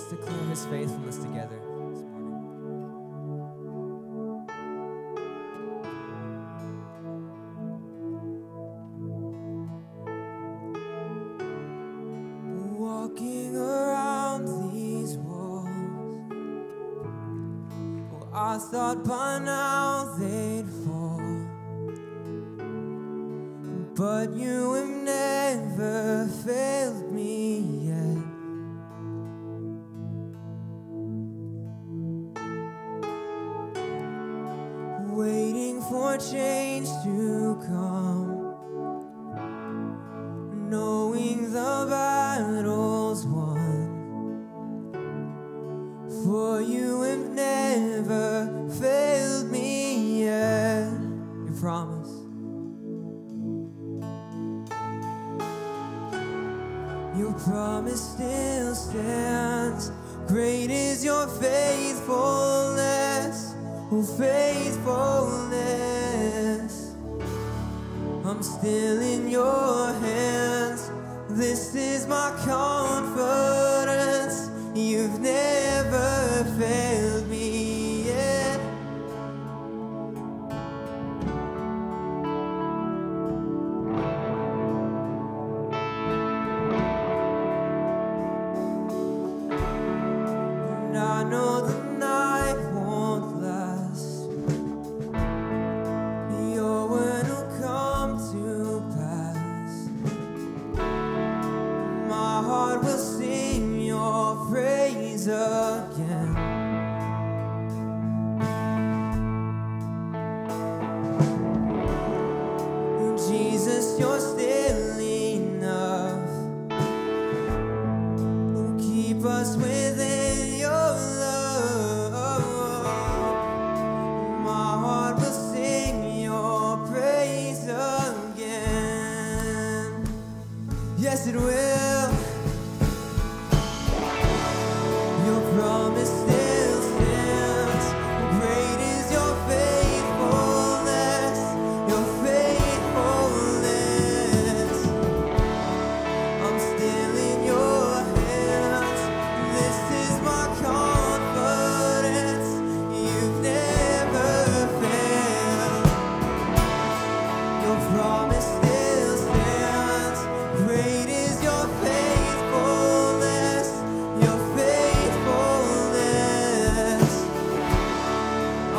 declare his faithfulness together this morning. Walking around these walls, well, I thought by now they'd fall, but you have never failed me yet. Waiting for change to come, knowing the battle's won, for you have never failed me yet. You promise. Your promise still stands. Great is your faithfulness, oh faithfulness. I'm still in your hands. This is my confidence. You've never failed me yet. And I know the night won't last. Your word will come to pass. My heart will sing your praise again. Jesus, you're still enough. Keep us within your love. My heart will sing your praise again. Yes, it will. Your promise still stands. Great is your faithfulness, your faithfulness. I'm still in your hands. This is my confidence. You've never failed. Your promise still stands. Great is your faithfulness, your faithfulness.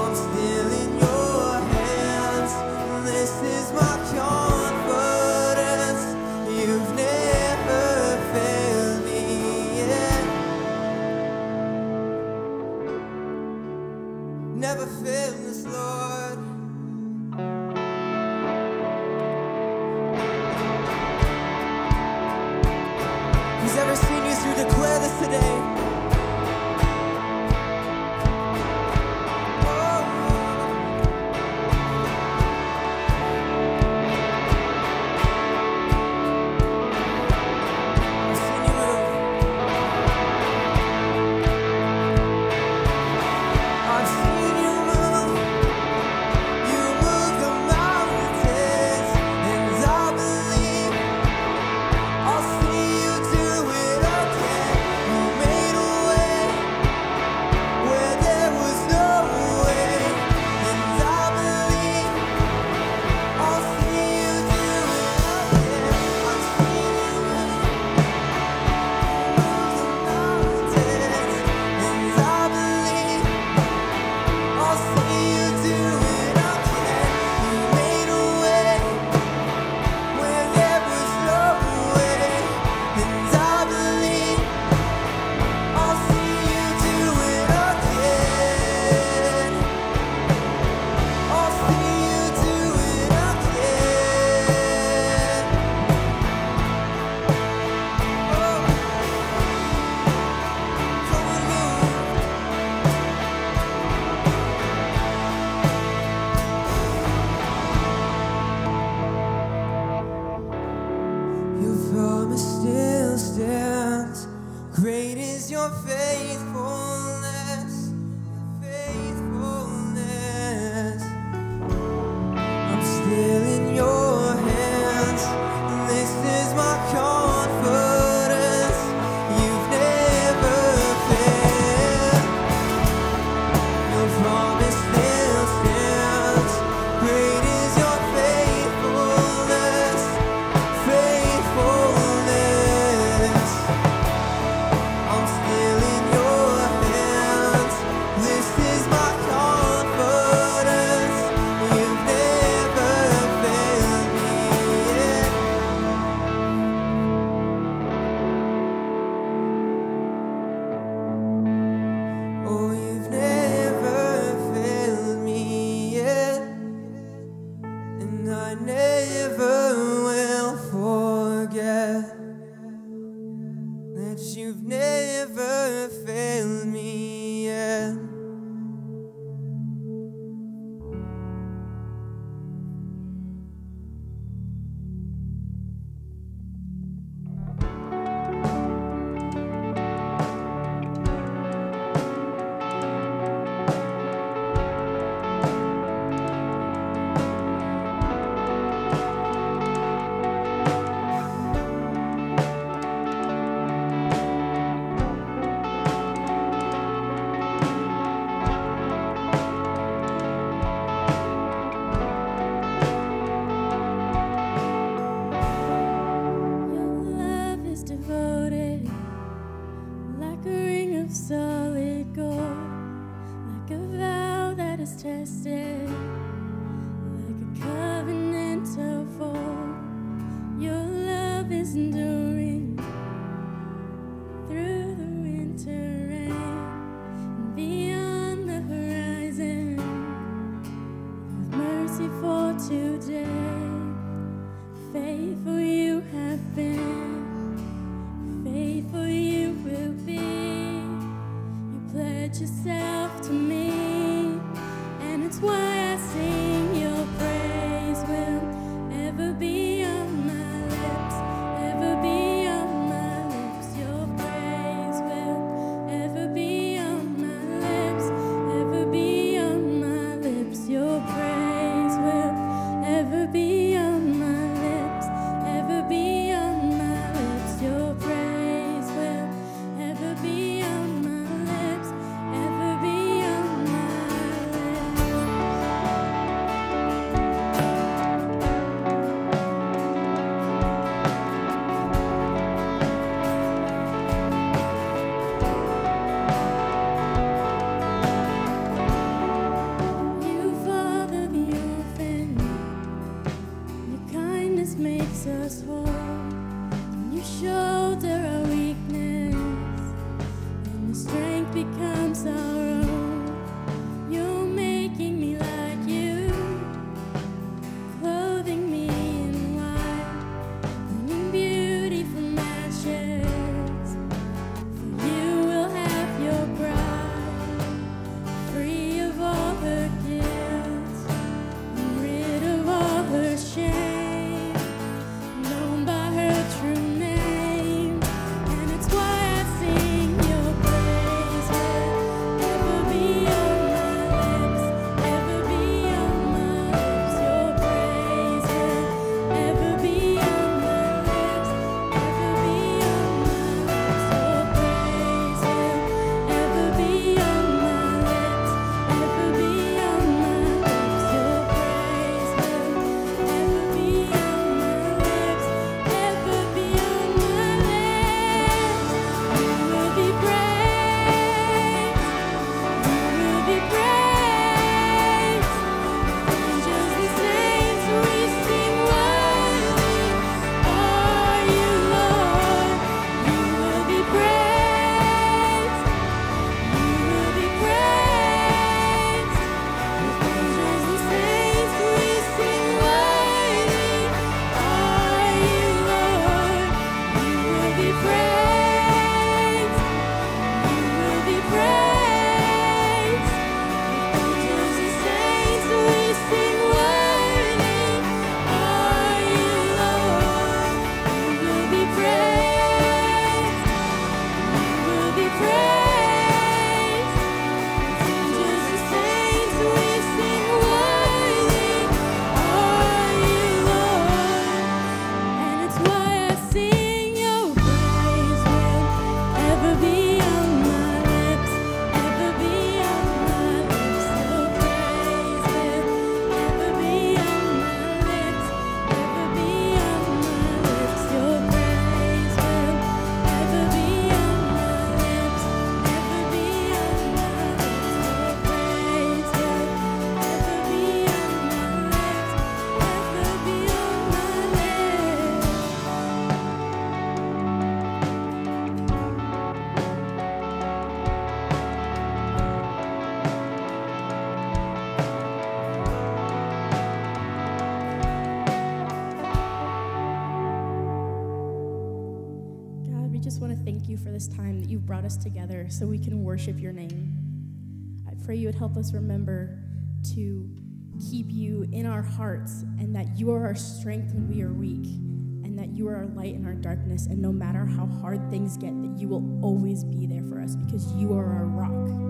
I'm still in your hands. This is my confidence. You've never failed me yet. Never failed us, Lord. Who's ever seen you through? Declare this today. I've seen you move. I've seen you move. You move the mountains, and I believe I'll see you do it again. You made a way where there was no way, and I believe I'll see you do it again. I've seen you move the mountains, and I believe I'll see you do it again. You made a way where there was no way, and I believe I'll see you do it again. I'll see you do it again. Oh, come on, move. Your promise still stands. Great is your faithfulness, your faithfulness. I'm still in your hands. This is my confidence. You've never failed. never failed me yet. Solid gold, like a vow that is tested, like a covenant of old. Your love is enduring through the winter rain and beyond the horizon, with mercy for today. Faithful you have been, faithful you will be. Pledge yourself to me, and it's why I sing. Your praise will ever be on my lips, ever be on my lips. Your praise will ever be on my lips, ever be on my lips. Your praise will ever be on my lips, ever be on my lips. Your praise will ever be on my lips, ever be on my lips. You father the orphan, your kindness makes us whole. You shoulder our weakness, and the strength becomes our own. You're making me like you, clothing me in white, bringing beauty from ashes. For you will have your bride, free of all her guilt, and rid of all her shame, known by her true name. And it's why I sing your praise. for this time that you've brought us together so we can worship your name. I pray you would help us remember to keep you in our hearts, and that you are our strength when we are weak, and that you are our light in our darkness, and no matter how hard things get, that you will always be there for us because you are our rock.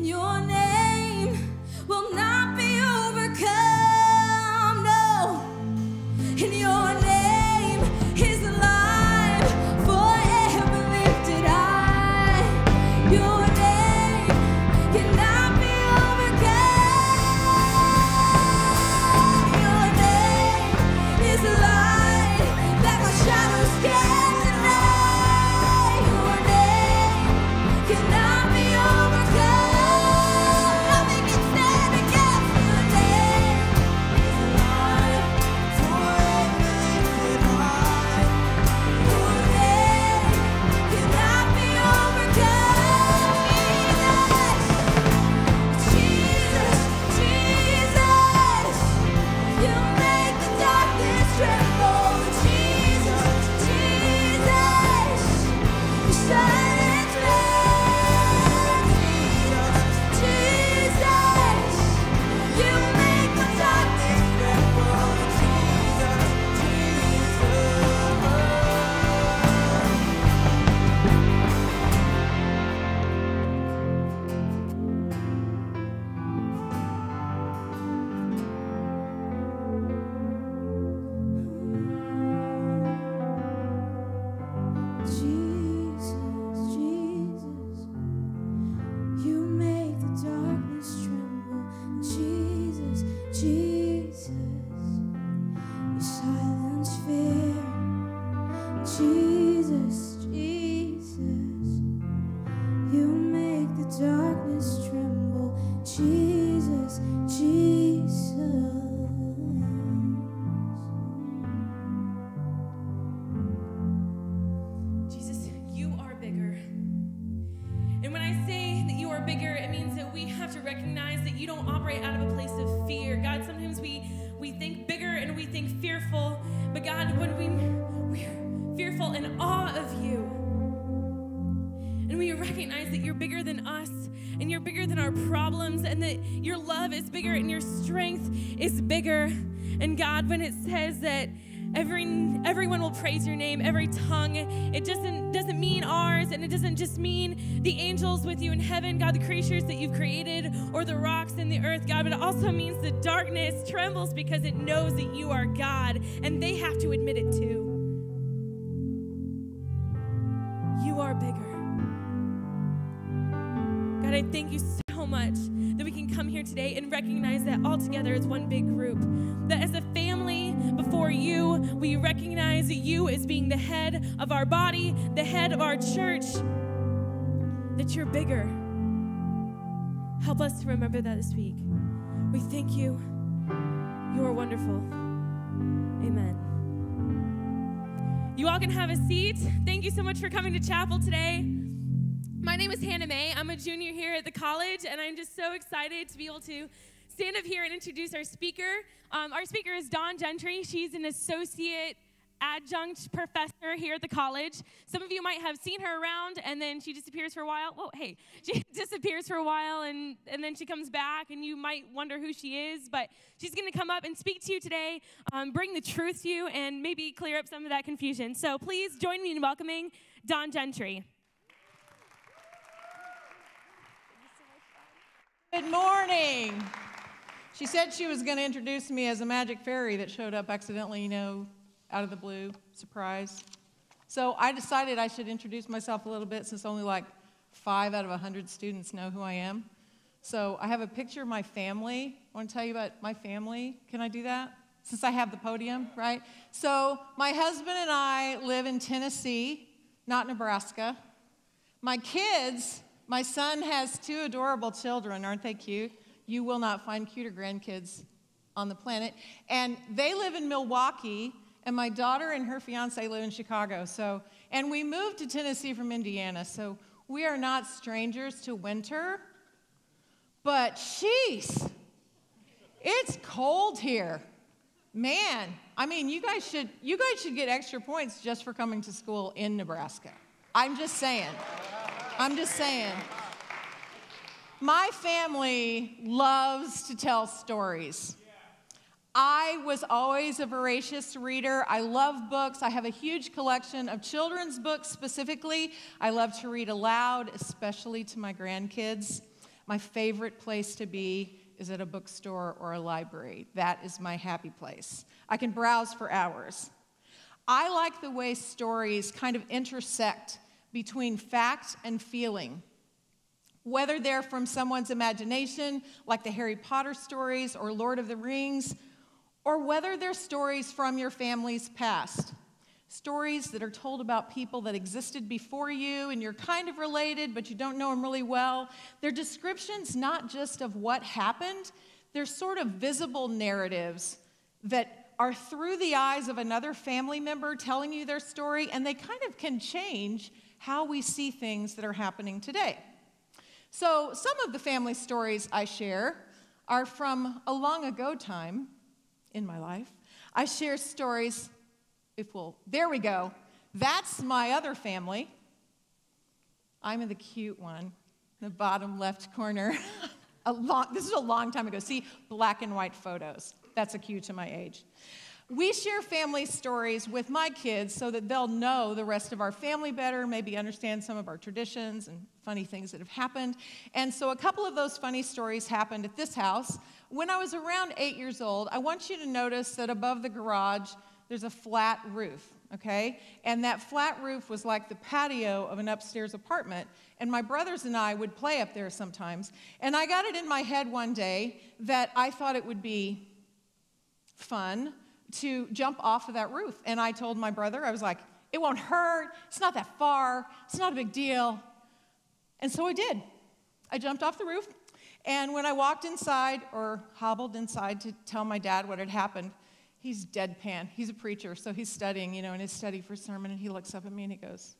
Your name darkness tremble. Jesus, Jesus. Jesus, you are bigger. And when I say that you are bigger, it means that we have to recognize that you don't operate out of a place of fear. God, sometimes we think bigger and we think fearful, but God, when we're fearful in awe of you, and we recognize that you're bigger than us, and you're bigger than our problems, and that your love is bigger and your strength is bigger. And God, when it says that everyone will praise your name, every tongue, it doesn't mean ours, and it doesn't just mean the angels with you in heaven, God, the creatures that you've created, or the rocks in the earth, God, but it also means the darkness trembles because it knows that you are God, and they have to admit it too. You are bigger. God, I thank you so much that we can come here today and recognize that all together as one big group. That as a family before you, we recognize you as being the head of our body, the head of our church, that you're bigger. Help us to remember that this week. We thank you. You are wonderful. Amen. You all can have a seat. Thank you so much for coming to chapel today. My name is Hannah Mae. I'm a junior here at the college, and I'm just so excited to be able to stand up here and introduce our speaker. Our speaker is Gentry. She's an associate adjunct professor here at the college. Some of you might have seen her around, and then she disappears for a while. Oh, hey, she disappears for a while, and then she comes back, and you might wonder who she is, but she's going to come up and speak to you today, bring the truth to you, and maybe clear up some of that confusion. So please join me in welcoming Gentry. Good morning. She said she was going to introduce me as a magic fairy that showed up accidentally, out of the blue, surprise. So I decided I should introduce myself a little bit since only like 5 out of 100 students know who I am. So I have a picture of my family. I want to tell you about my family. Can I do that? Since I have the podium, right? So my husband and I live in Tennessee, not Nebraska. My kids, my son has 2 adorable children. Aren't they cute? You will not find cuter grandkids on the planet. And they live in Milwaukee, and my daughter and her fiance live in Chicago. And we moved to Tennessee from Indiana, so we are not strangers to winter. But jeez, it's cold here. Man, I mean, you guys should get extra points just for coming to school in Nebraska. I'm just saying. My family loves to tell stories. I was always a voracious reader. I love books. I have a huge collection of children's books specifically. I love to read aloud, especially to my grandkids. My favorite place to be is at a bookstore or a library. That is my happy place. I can browse for hours. I like the way stories kind of intersect between fact and feeling. Whether they're from someone's imagination, like the Harry Potter stories or Lord of the Rings, or whether they're stories from your family's past. Stories that are told about people that existed before you and you're kind of related, but you don't know them really well. They're descriptions not just of what happened, they're sort of visible narratives that are through the eyes of another family member telling you their story, and they kind of can change how we see things that are happening today. So some of the family stories I share are from a long ago time in my life. I share stories, there we go. That's my other family. I'm in the cute one, the bottom left corner. This is a long time ago. See, black and white photos. That's a cue to my age. We share family stories with my kids so that they'll know the rest of our family better, maybe understand some of our traditions and funny things that have happened. And so a couple of those funny stories happened at this house. When I was around 8 years old, I want you to notice that above the garage, there's a flat roof, okay? And that flat roof was like the patio of an upstairs apartment. And my brothers and I would play up there sometimes. And I got it in my head one day that I thought it would be fun to jump off of that roof. And I told my brother, I was like, it won't hurt, it's not that far, it's not a big deal. And so I did. I jumped off the roof, and when I walked inside, or hobbled inside to tell my dad what had happened, he's deadpan. He's a preacher, so he's studying, in his study for sermon, and he looks up at me and he goes,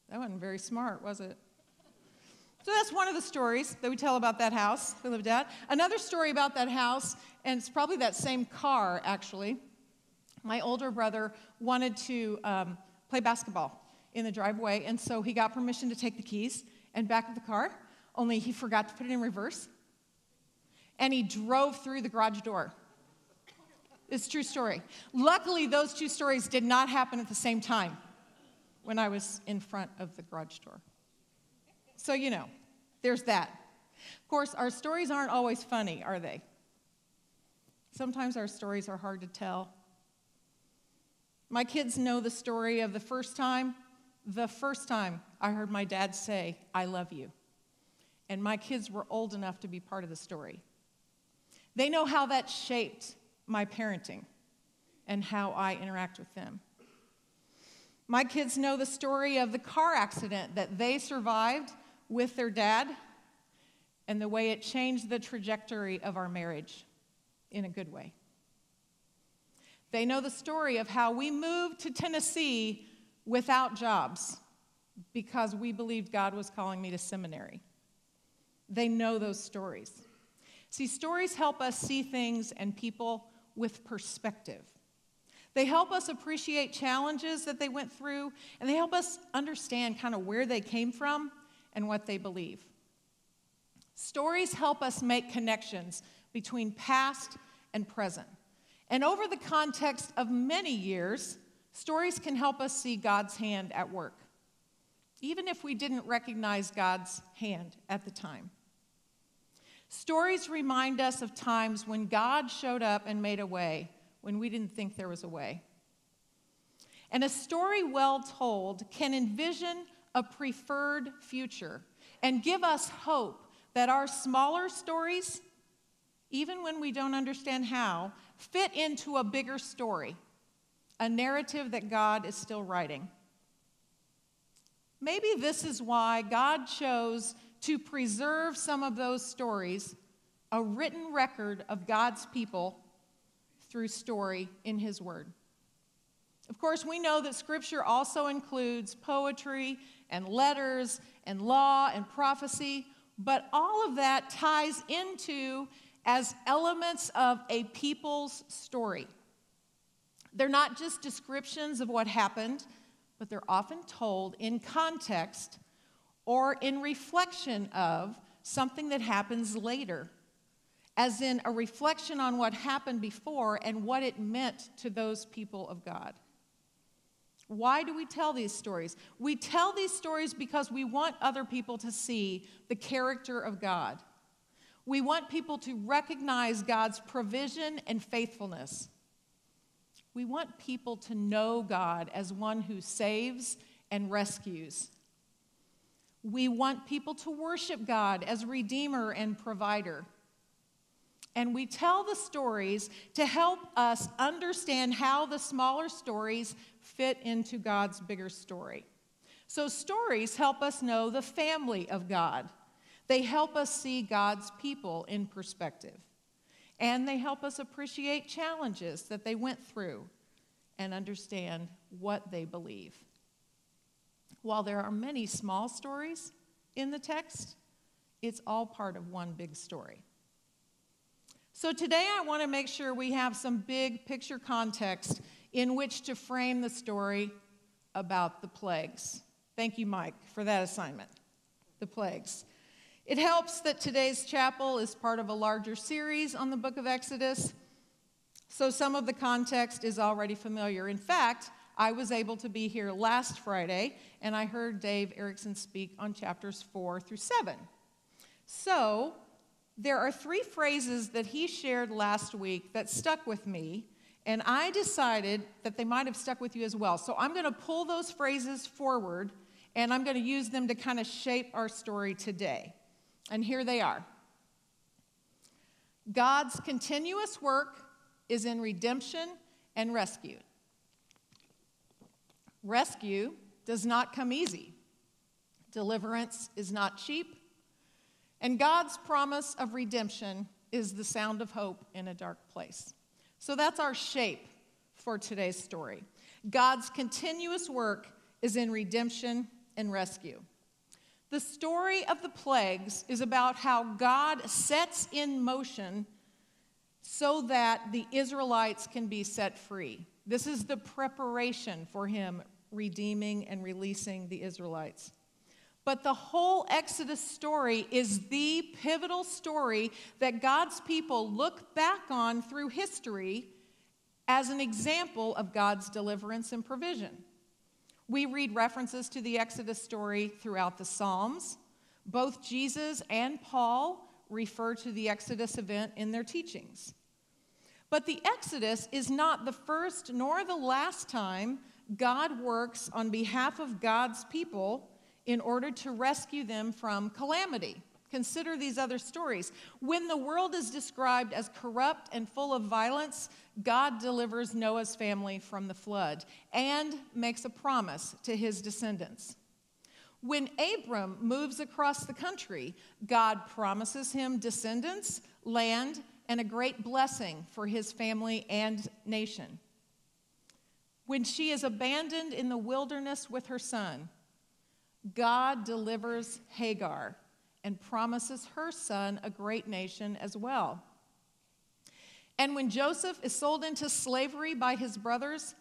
"That wasn't very smart, was it?" So that's one of the stories that we tell about that house we lived at. Another story about that house, and it's probably that same car, actually. My older brother wanted to play basketball in the driveway, and so he got permission to take the keys and back up the car, only he forgot to put it in reverse, and he drove through the garage door. It's a true story. Luckily, those two stories did not happen at the same time when I was in front of the garage door. So, there's that. Of course, our stories aren't always funny, are they? Sometimes our stories are hard to tell. My kids know the story of the first time I heard my dad say, "I love you." And my kids were old enough to be part of the story. They know how that shaped my parenting and how I interact with them. My kids know the story of the car accident that they survived with their dad and the way it changed the trajectory of our marriage in a good way. They know the story of how we moved to Tennessee without jobs because we believed God was calling me to seminary. They know those stories. See, stories help us see things and people with perspective. They help us appreciate challenges that they went through, and they help us understand kind of where they came from and what they believe. Stories help us make connections between past and present. And over the context of many years, stories can help us see God's hand at work, even if we didn't recognize God's hand at the time. Stories remind us of times when God showed up and made a way when we didn't think there was a way. And a story well told can envision a preferred future and give us hope that our smaller stories, even when we don't understand how, fit into a bigger story, a narrative that God is still writing. Maybe this is why God chose to preserve some of those stories, a written record of God's people through story in His Word. Of course, we know that Scripture also includes poetry and letters and law and prophecy, but all of that ties into as elements of a people's story. They're not just descriptions of what happened, but they're often told in context or in reflection of something that happens later, as in a reflection on what happened before and what it meant to those people of God. Why do we tell these stories? We tell these stories because we want other people to see the character of God. We want people to recognize God's provision and faithfulness. We want people to know God as one who saves and rescues. We want people to worship God as Redeemer and Provider. And we tell the stories to help us understand how the smaller stories fit into God's bigger story. So stories help us know the family of God. They help us see God's people in perspective. And they help us appreciate challenges that they went through and understand what they believe. While there are many small stories in the text, it's all part of one big story. So today I want to make sure we have some big picture context in which to frame the story about the plagues. Thank you, Mike, for that assignment, the plagues. It helps that today's chapel is part of a larger series on the book of Exodus, so some of the context is already familiar. In fact, I was able to be here last Friday, and I heard Dave Erickson speak on chapters 4 through 7. So there are 3 phrases that he shared last week that stuck with me, and I decided that they might have stuck with you as well. So I'm going to pull those phrases forward, and I'm going to use them to kind of shape our story today. And here they are. God's continuous work is in redemption and rescue. Rescue does not come easy. Deliverance is not cheap, and God's promise of redemption is the sound of hope in a dark place. So that's our shape for today's story. God's continuous work is in redemption and rescue. The story of the plagues is about how God sets in motion so that the Israelites can be set free. This is the preparation for him redeeming and releasing the Israelites. But the whole Exodus story is the pivotal story that God's people look back on through history as an example of God's deliverance and provision. We read references to the Exodus story throughout the Psalms. Both Jesus and Paul refer to the Exodus event in their teachings. But the Exodus is not the first nor the last time God works on behalf of God's people in order to rescue them from calamity. Consider these other stories. When the world is described as corrupt and full of violence, God delivers Noah's family from the flood and makes a promise to his descendants. When Abram moves across the country, God promises him descendants, land, and a great blessing for his family and nation. When she is abandoned in the wilderness with her son, God delivers Hagar and promises her son a great nation as well. And when Joseph is sold into slavery by his brothers,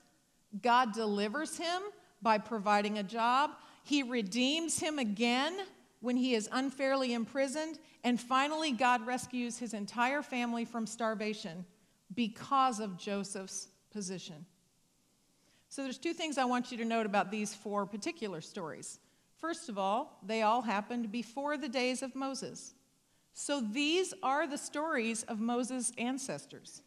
God delivers him by providing a job. He redeems him again when he is unfairly imprisoned. And finally, God rescues his entire family from starvation because of Joseph's position. So there's two things I want you to note about these four particular stories. First of all, they all happened before the days of Moses. So these are the stories of Moses' ancestors.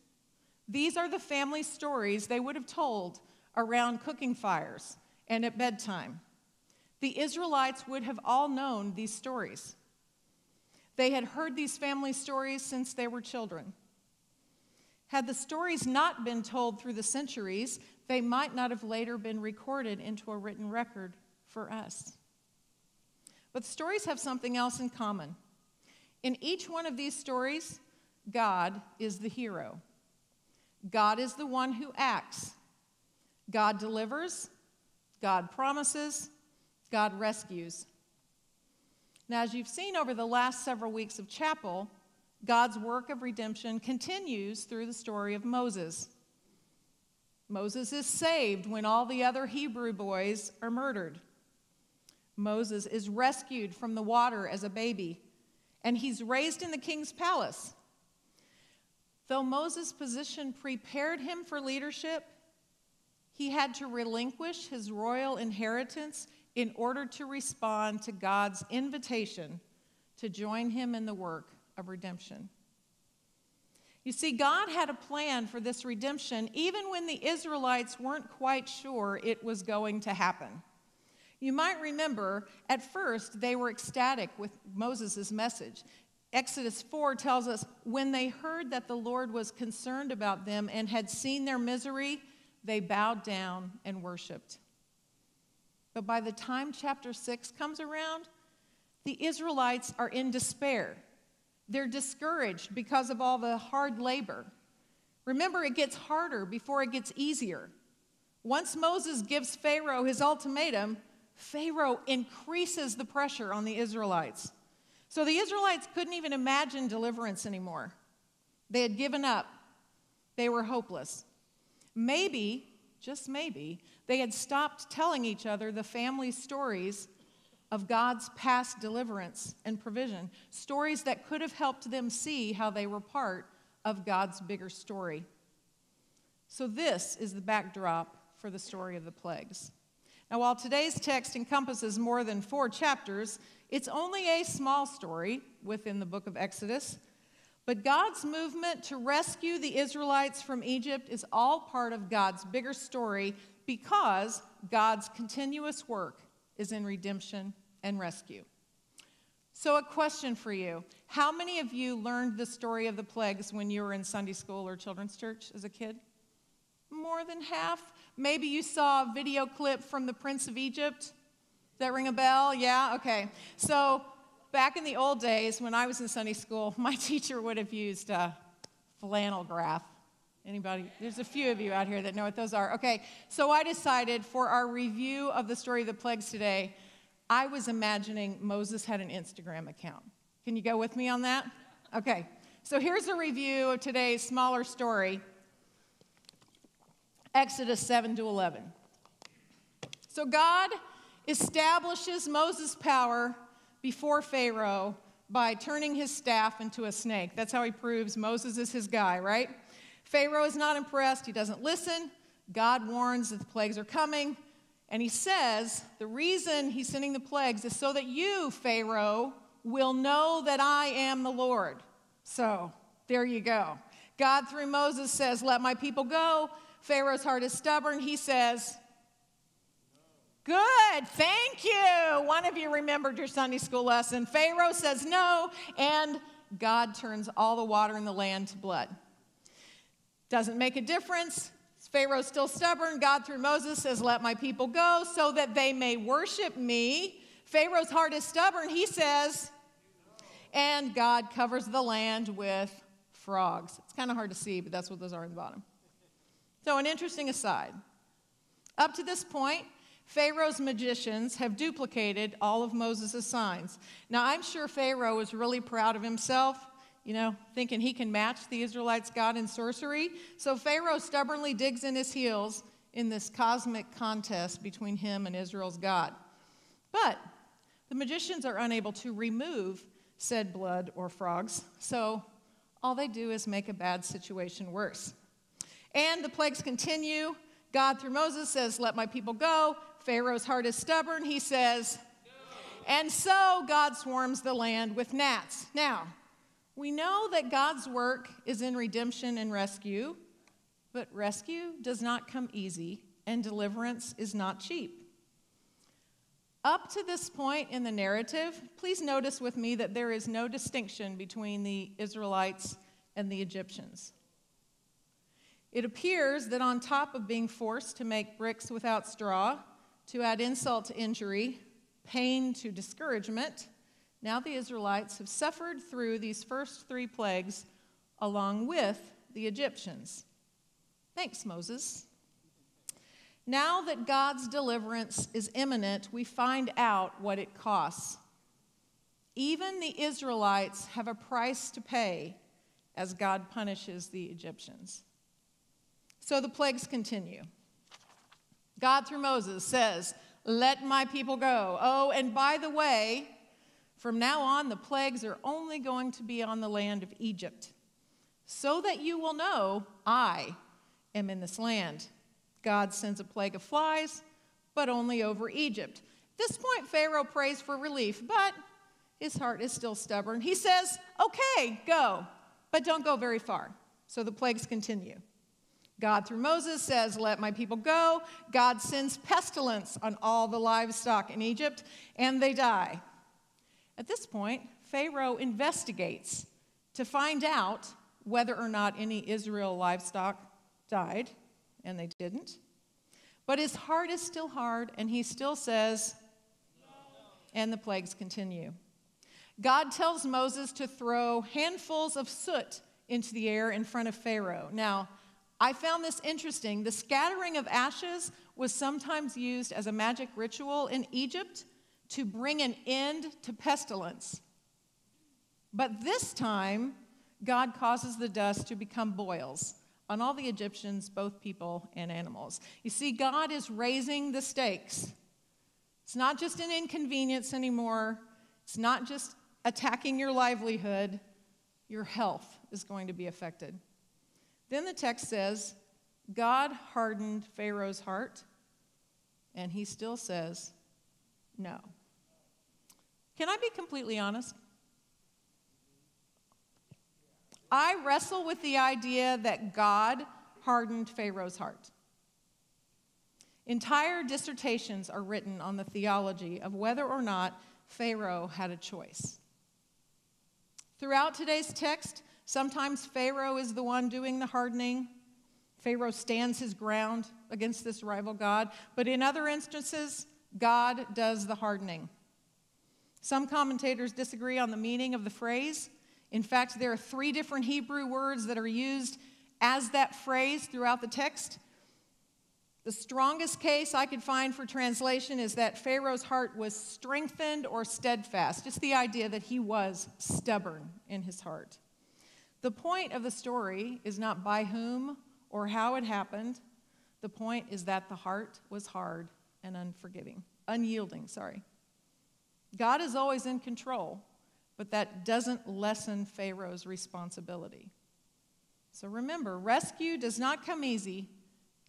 These are the family stories they would have told around cooking fires and at bedtime. The Israelites would have all known these stories. They had heard these family stories since they were children. Had the stories not been told through the centuries, they might not have later been recorded into a written record for us. But the stories have something else in common. In each one of these stories, God is the hero. God is the one who acts. God delivers. God promises. God rescues. Now, as you've seen over the last several weeks of chapel, God's work of redemption continues through the story of Moses. Moses is saved when all the other Hebrew boys are murdered. Moses is rescued from the water as a baby, and he's raised in the king's palace. Though Moses' position prepared him for leadership, he had to relinquish his royal inheritance in order to respond to God's invitation to join him in the work of redemption. You see, God had a plan for this redemption even when the Israelites weren't quite sure it was going to happen. You might remember, at first, they were ecstatic with Moses' message. Exodus 4 tells us, when they heard that the Lord was concerned about them and had seen their misery, they bowed down and worshiped. But by the time chapter 6 comes around, the Israelites are in despair. They're discouraged because of all the hard labor. Remember, it gets harder before it gets easier. Once Moses gives Pharaoh his ultimatum, Pharaoh increases the pressure on the Israelites. So the Israelites couldn't even imagine deliverance anymore. They had given up. They were hopeless. Maybe, just maybe, they had stopped telling each other the family stories of God's past deliverance and provision, stories that could have helped them see how they were part of God's bigger story. So this is the backdrop for the story of the plagues. Now, while today's text encompasses more than 4 chapters, it's only a small story within the book of Exodus. But God's movement to rescue the Israelites from Egypt is all part of God's bigger story because God's continuous work is in redemption and rescue. So a question for you. How many of you learned the story of the plagues when you were in Sunday school or children's church as a kid? More than half. Maybe you saw a video clip from the Prince of Egypt. that ring a bell? Yeah? Okay. So back in the old days when I was in Sunday school, my teacher would have used a flannel graph. Anybody? There's a few of you out here that know what those are. Okay. So I decided for our review of the story of the plagues today, I was imagining Moses had an Instagram account. Can you go with me on that? Okay. So here's a review of today's smaller story, Exodus 7 to 11. So God establishes Moses' power before Pharaoh by turning his staff into a snake. That's how he proves Moses is his guy, right? Pharaoh is not impressed. He doesn't listen. God warns that the plagues are coming. And he says the reason he's sending the plagues is so that you, Pharaoh, will know that I am the Lord. So there you go. God, through Moses, says, let my people go. Pharaoh's heart is stubborn. He says, good, thank you. One of you remembered your Sunday school lesson. Pharaoh says no, and God turns all the water in the land to blood. Doesn't make a difference. Pharaoh's still stubborn. God, through Moses, says, let my people go so that they may worship me. Pharaoh's heart is stubborn. He says, and God covers the land with frogs. It's kind of hard to see, but that's what those are in the bottom. So an interesting aside. Up to this point, Pharaoh's magicians have duplicated all of Moses' signs. Now, I'm sure Pharaoh was really proud of himself, thinking he can match the Israelites' God in sorcery. So Pharaoh stubbornly digs in his heels in this cosmic contest between him and Israel's God. But the magicians are unable to remove said blood or frogs, so all they do is make a bad situation worse. And the plagues continue. God, through Moses, says, let my people go. Pharaoh's heart is stubborn. He says, no. And so God swarms the land with gnats. Now, we know that God's work is in redemption and rescue, but rescue does not come easy, and deliverance is not cheap. Up to this point in the narrative, please notice with me that there is no distinction between the Israelites and the Egyptians. It appears that on top of being forced to make bricks without straw, to add insult to injury, pain to discouragement, now the Israelites have suffered through these first 3 plagues along with the Egyptians. Thanks, Moses. Now that God's deliverance is imminent, we find out what it costs. Even the Israelites have a price to pay as God punishes the Egyptians. So the plagues continue. God, through Moses, says, let my people go. Oh, and by the way, from now on, the plagues are only going to be on the land of Egypt, so that you will know I am in this land. God sends a plague of flies, but only over Egypt. At this point, Pharaoh prays for relief, but his heart is still stubborn. He says, okay, go, but don't go very far. So the plagues continue. God, through Moses, says, let my people go. God sends pestilence on all the livestock in Egypt, and they die. At this point, Pharaoh investigates to find out whether or not any Israel livestock died, and they didn't. But his heart is still hard, and he still says, no. And the plagues continue. God tells Moses to throw handfuls of soot into the air in front of Pharaoh. Now, I found this interesting. The scattering of ashes was sometimes used as a magic ritual in Egypt to bring an end to pestilence. But this time, God causes the dust to become boils on all the Egyptians, both people and animals. You see, God is raising the stakes. It's not just an inconvenience anymore. It's not just attacking your livelihood. Your health is going to be affected. Then the text says, God hardened Pharaoh's heart, and he still says, no. Can I be completely honest? I wrestle with the idea that God hardened Pharaoh's heart. Entire dissertations are written on the theology of whether or not Pharaoh had a choice. Throughout today's text, sometimes Pharaoh is the one doing the hardening. Pharaoh stands his ground against this rival god. But in other instances, God does the hardening. Some commentators disagree on the meaning of the phrase. In fact, there are 3 different Hebrew words that are used as that phrase throughout the text. The strongest case I could find for translation is that Pharaoh's heart was strengthened or steadfast, just the idea that he was stubborn in his heart. The point of the story is not by whom or how it happened. The point is that the heart was hard and unyielding. God is always in control, but that doesn't lessen Pharaoh's responsibility. So remember, rescue does not come easy.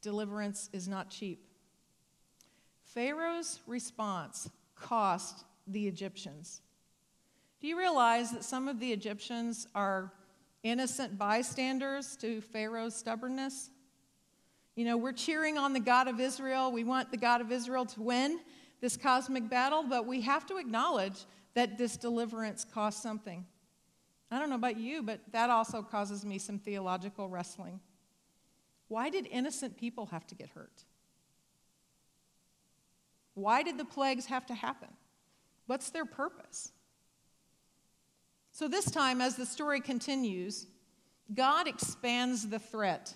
Deliverance is not cheap. Pharaoh's response cost the Egyptians. Do you realize that some of the Egyptians are innocent bystanders to Pharaoh's stubbornness? You know, we're cheering on the God of Israel. We want the God of Israel to win this cosmic battle, but we have to acknowledge that this deliverance cost something. I don't know about you, but that also causes me some theological wrestling. Why did innocent people have to get hurt? Why did the plagues have to happen? What's their purpose? So this time, as the story continues, God expands the threat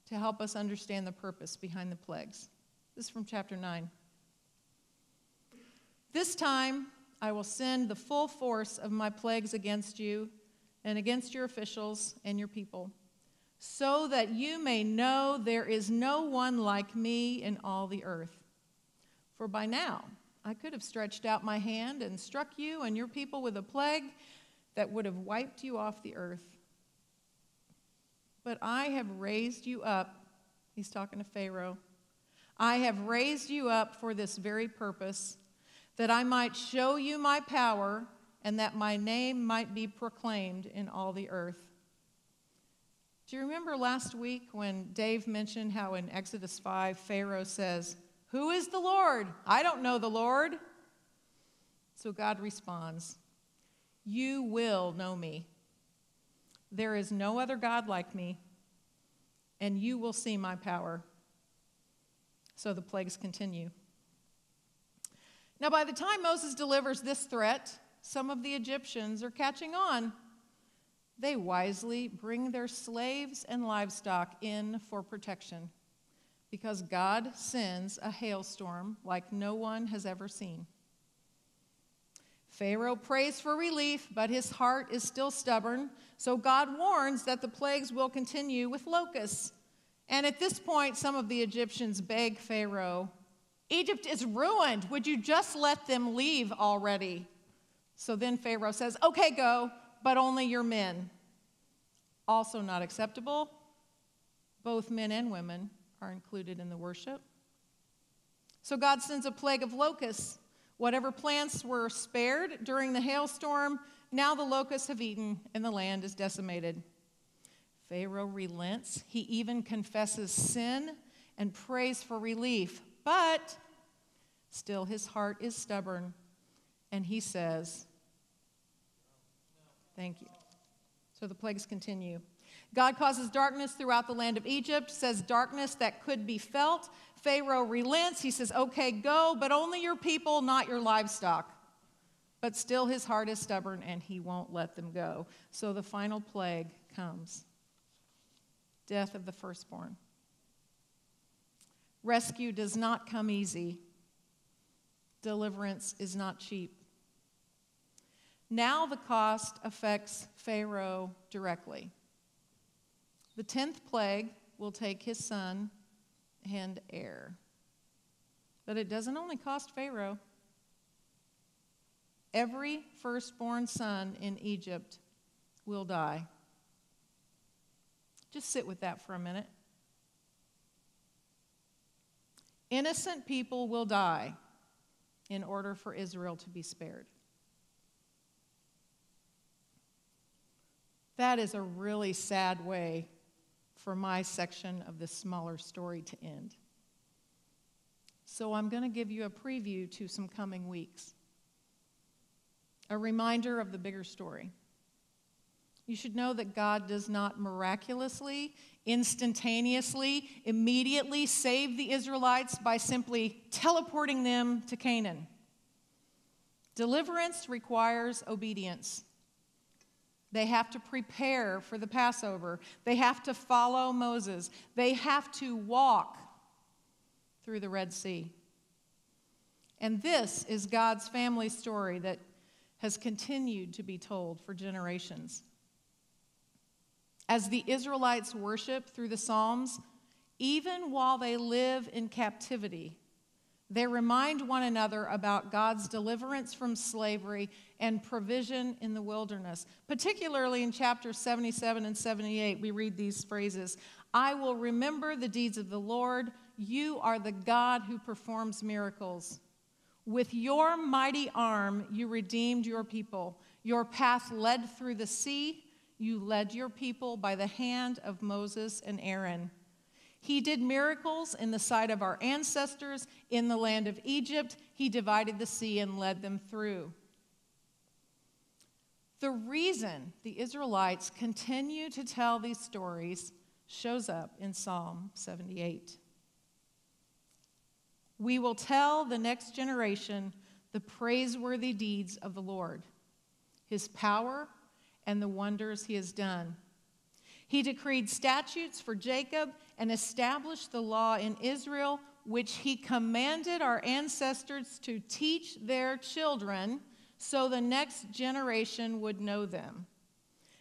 to help us understand the purpose behind the plagues. This is from chapter 9. This time, I will send the full force of my plagues against you and against your officials and your people, so that you may know there is no one like me in all the earth. For by now, I could have stretched out my hand and struck you and your people with a plague that would have wiped you off the earth. But I have raised you up, he's talking to Pharaoh, I have raised you up for this very purpose, that I might show you my power and that my name might be proclaimed in all the earth. Do you remember last week when Dave mentioned how in Exodus 5, Pharaoh says, "Who is the Lord? I don't know the Lord." So God responds, "You will know me. There is no other God like me, and you will see my power." So the plagues continue. Now, by the time Moses delivers this threat, some of the Egyptians are catching on. They wisely bring their slaves and livestock in for protection because God sends a hailstorm like no one has ever seen. Pharaoh prays for relief, but his heart is still stubborn, so God warns that the plagues will continue with locusts. And at this point, some of the Egyptians beg Pharaoh, "Egypt is ruined. Would you just let them leave already?" So then Pharaoh says, "Okay, go, but only your men." Also not acceptable. Both men and women are included in the worship. So God sends a plague of locusts. Whatever plants were spared during the hailstorm, now the locusts have eaten and the land is decimated. Pharaoh relents. He even confesses sin and prays for relief, but still his heart is stubborn, and he says, "Thank you." So the plagues continue. God causes darkness throughout the land of Egypt, says darkness that could be felt. Pharaoh relents. He says, "Okay, go, but only your people, not your livestock." But still his heart is stubborn, and he won't let them go. So the final plague comes. Death of the firstborn. Rescue does not come easy. Deliverance is not cheap. Now the cost affects Pharaoh directly. The 10th plague will take his son and heir. But it doesn't only cost Pharaoh. Every firstborn son in Egypt will die. Just sit with that for a minute. Innocent people will die in order for Israel to be spared. That is a really sad way for my section of this smaller story to end. So I'm going to give you a preview to some coming weeks. A reminder of the bigger story. You should know that God does not miraculously, instantaneously, immediately save the Israelites by simply teleporting them to Canaan. Deliverance requires obedience. They have to prepare for the Passover. They have to follow Moses. They have to walk through the Red Sea. And this is God's family story that has continued to be told for generations. As the Israelites worship through the Psalms, even while they live in captivity, they remind one another about God's deliverance from slavery and provision in the wilderness. Particularly in chapters 77 and 78, we read these phrases, "I will remember the deeds of the Lord. You are the God who performs miracles. With your mighty arm, you redeemed your people. Your path led through the sea. You led your people by the hand of Moses and Aaron. He did miracles in the sight of our ancestors in the land of Egypt. He divided the sea and led them through." The reason the Israelites continue to tell these stories shows up in Psalm 78. We will tell the next generation the praiseworthy deeds of the Lord, his power, and the wonders he has done. He decreed statutes for Jacob and established the law in Israel, which he commanded our ancestors to teach their children so the next generation would know them,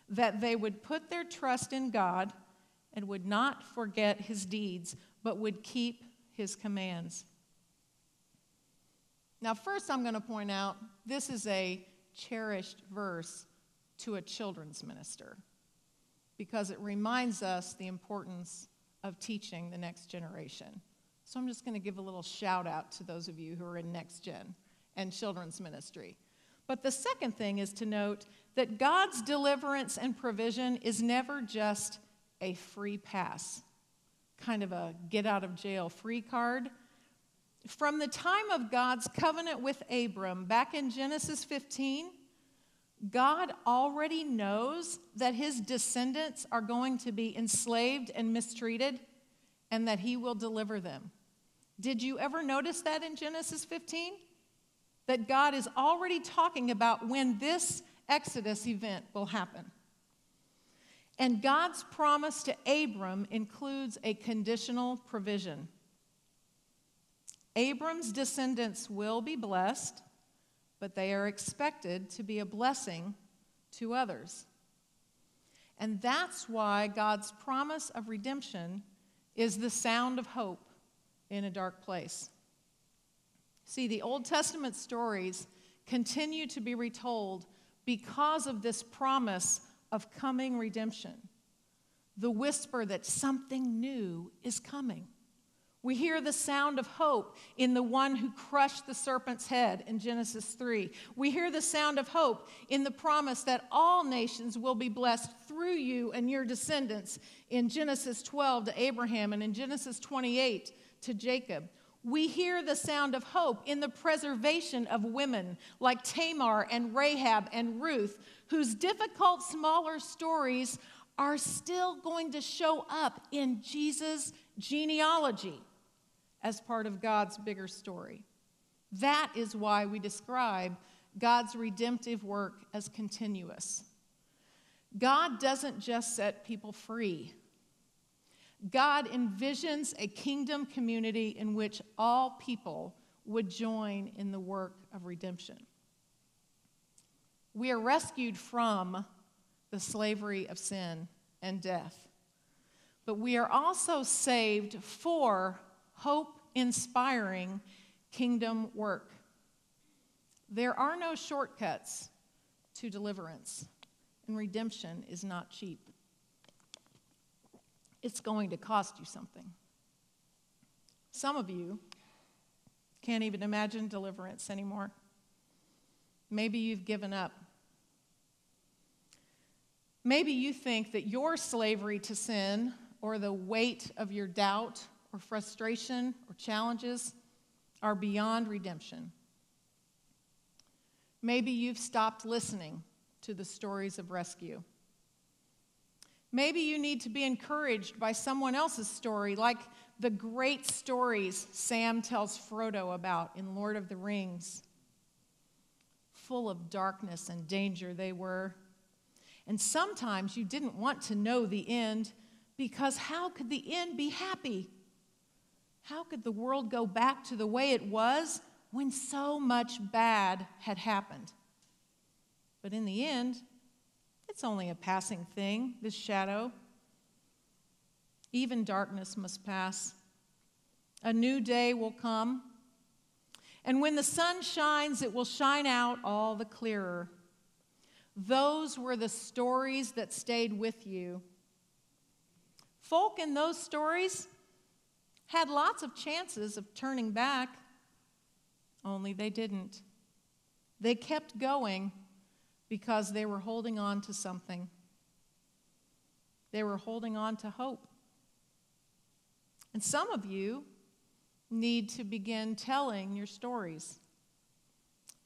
that they would put their trust in God and would not forget his deeds, but would keep his commands. Now, first I'm going to point out this is a cherished verse to a children's minister because it reminds us the importance of teaching the next generation. So I'm just going to give a little shout out to those of you who are in Next Gen and children's ministry. But the second thing is to note that God's deliverance and provision is never just a free pass, kind of a get out of jail free card. From the time of God's covenant with Abram back in Genesis 15, God already knows that his descendants are going to be enslaved and mistreated and that he will deliver them. Did you ever notice that in Genesis 15? That God is already talking about when this Exodus event will happen. And God's promise to Abram includes a conditional provision. Abram's descendants will be blessed, but they are expected to be a blessing to others. And that's why God's promise of redemption is the sound of hope in a dark place. See, the Old Testament stories continue to be retold because of this promise of coming redemption, the whisper that something new is coming. We hear the sound of hope in the one who crushed the serpent's head in Genesis 3. We hear the sound of hope in the promise that all nations will be blessed through you and your descendants in Genesis 12 to Abraham and in Genesis 28 to Jacob. We hear the sound of hope in the preservation of women like Tamar and Rahab and Ruth, whose difficult, smaller stories are still going to show up in Jesus' genealogy as part of God's bigger story. That is why we describe God's redemptive work as continuous. God doesn't just set people free. God envisions a kingdom community in which all people would join in the work of redemption. We are rescued from the slavery of sin and death, but we are also saved for hope-inspiring kingdom work. There are no shortcuts to deliverance, and redemption is not cheap. It's going to cost you something. Some of you can't even imagine deliverance anymore. Maybe you've given up. Maybe you think that your slavery to sin or the weight of your doubt or frustration or challenges are beyond redemption. Maybe you've stopped listening to the stories of rescue. Maybe you need to be encouraged by someone else's story, like the great stories Sam tells Frodo about in Lord of the Rings. Full of darkness and danger they were. And sometimes you didn't want to know the end, because how could the end be happy? How could the world go back to the way it was when so much bad had happened? But in the end, it's only a passing thing, this shadow. Even darkness must pass. A new day will come. And when the sun shines, it will shine out all the clearer. Those were the stories that stayed with you. Folk in those stories had lots of chances of turning back, only they didn't. They kept going because they were holding on to something. They were holding on to hope. And some of you need to begin telling your stories.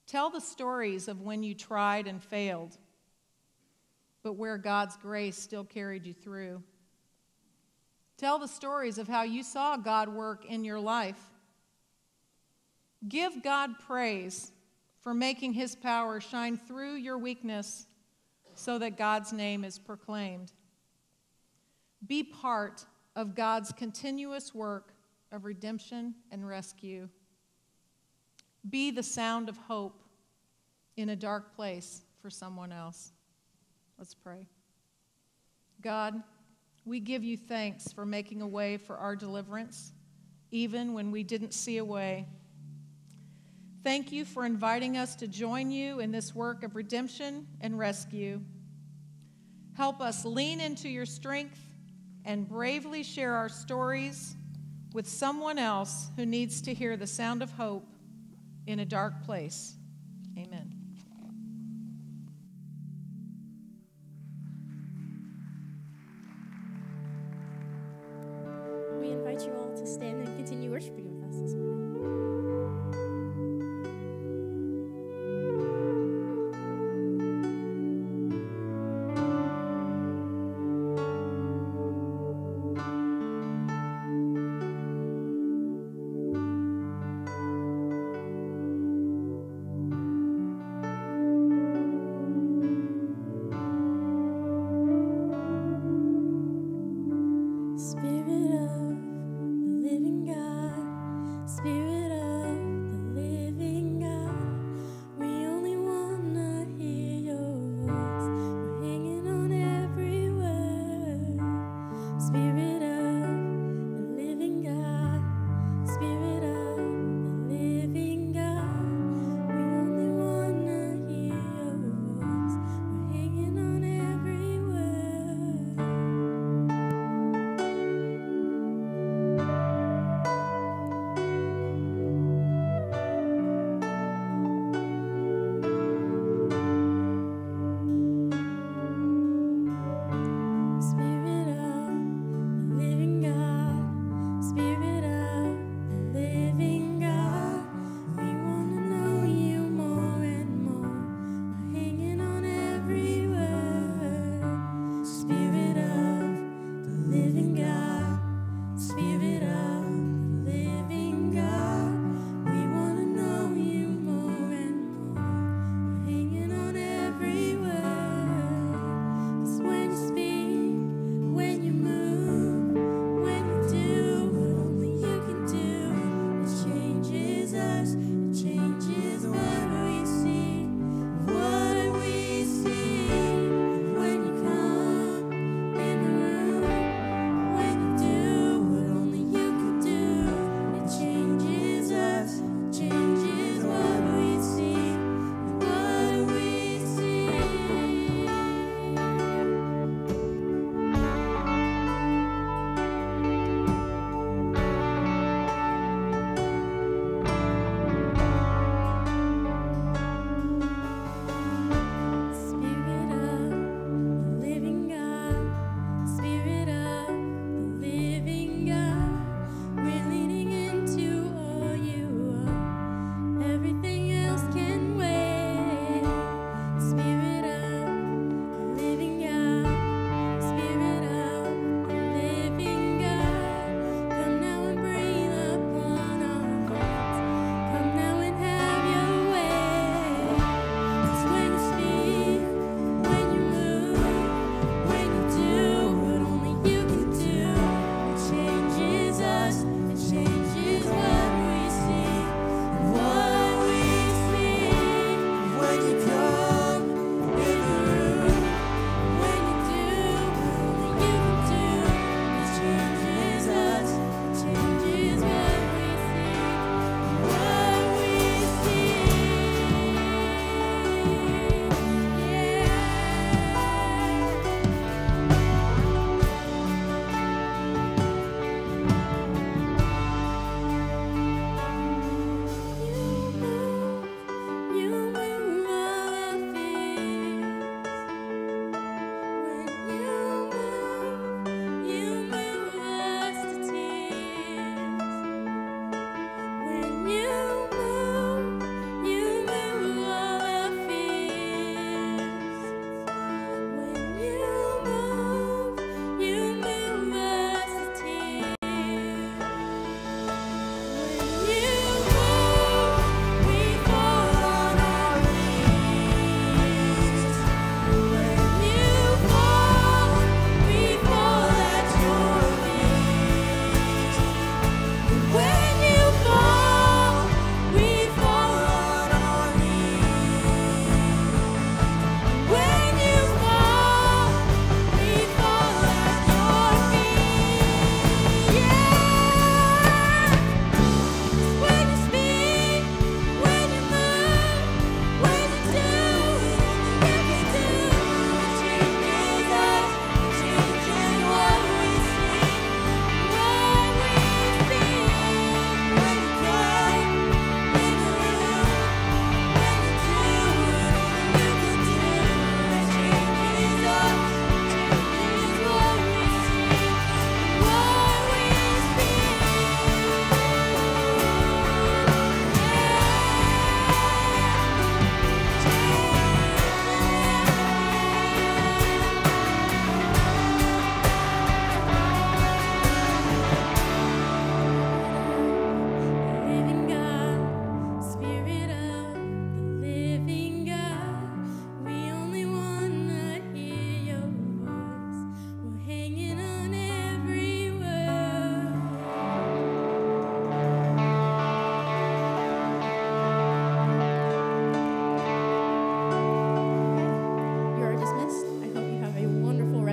Tell the stories of when you tried and failed, but where God's grace still carried you through. Tell the stories of how you saw God work in your life. Give God praise for making His power shine through your weakness so that God's name is proclaimed. Be part of God's continuous work of redemption and rescue. Be the sound of hope in a dark place for someone else. Let's pray. God, we give you thanks for making a way for our deliverance, even when we didn't see a way. Thank you for inviting us to join you in this work of redemption and rescue. Help us lean into your strength and bravely share our stories with someone else who needs to hear the sound of hope in a dark place. Amen. We invite you all to stand and continue worshiping with us this morning. Spirit of the living God, Spirit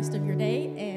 rest of your day. And